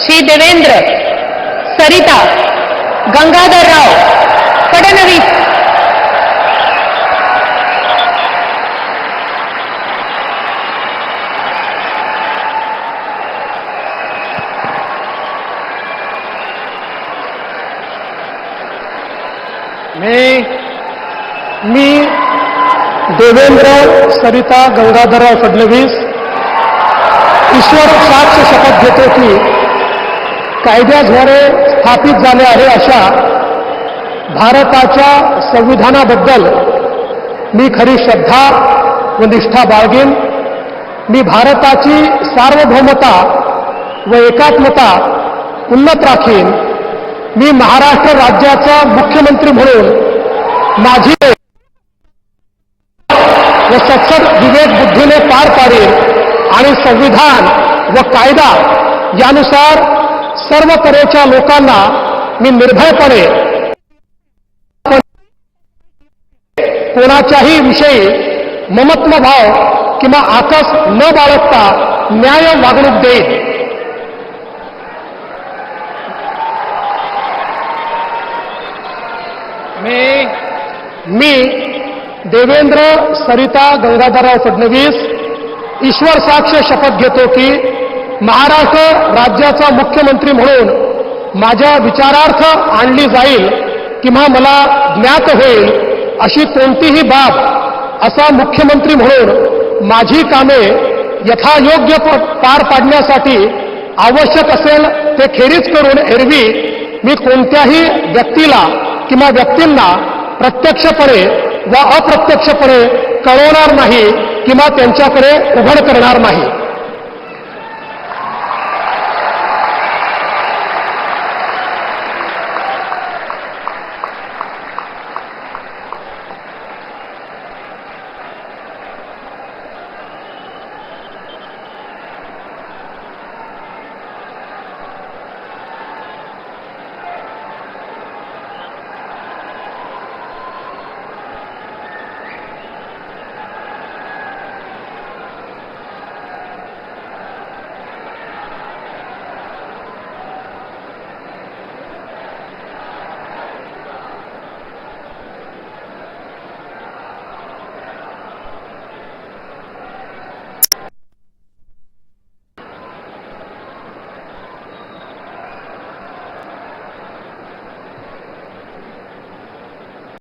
श्री देवेंद्र, सरिता, गंगाधरराव फडणवीस, मी देवेंद्र, सरिता, गंगाधरराव फडणवीस ईश्वर साक्ष शपथ घेतो की कायद्याद्वारे स्थापित झाले आहे अशा भारताच्या संविधानाबद्दल मी खरी श्रद्धा व निष्ठा बाळगेन. मी भारताची सार्वभौमता व एकात्मता उन्नत राखीन. मी महाराष्ट्र राज्याचा मुख्यमंत्री म्हणून माझी व सत्सद विवेक बुद्धीने पार पाडेल आणि संविधान व कायदा यानुसार सर्व तऱ्हेच्या लोकांना मी निर्भयपणे कोणाच्याही विषयी ममत्वभाव किंवा आकस न बाळगता न्याय वागणूक देईन. मी देवेंद्र, सरिता, गंगाधरराव फडणवीस ईश्वर साक्ष शपथ घेतो की महाराष्ट्र राज्याचा मुख्यमंत्री म्हणून माझ्या विचारार्थ आणली जाईल किंवा मला ज्ञात होईल अशी कोणतीही बाब असा मुख्यमंत्री म्हणून माझी कामे यथायोग्य पार पाडण्यासाठी आवश्यक असेल ते खेरीज करून एरवी मी कोणत्याही व्यक्तीला किंवा व्यक्तींना प्रत्यक्षपणे व अप्रत्यक्षपणे कळवणार नाही किंवा त्यांच्याकडे उघड करणार नाही.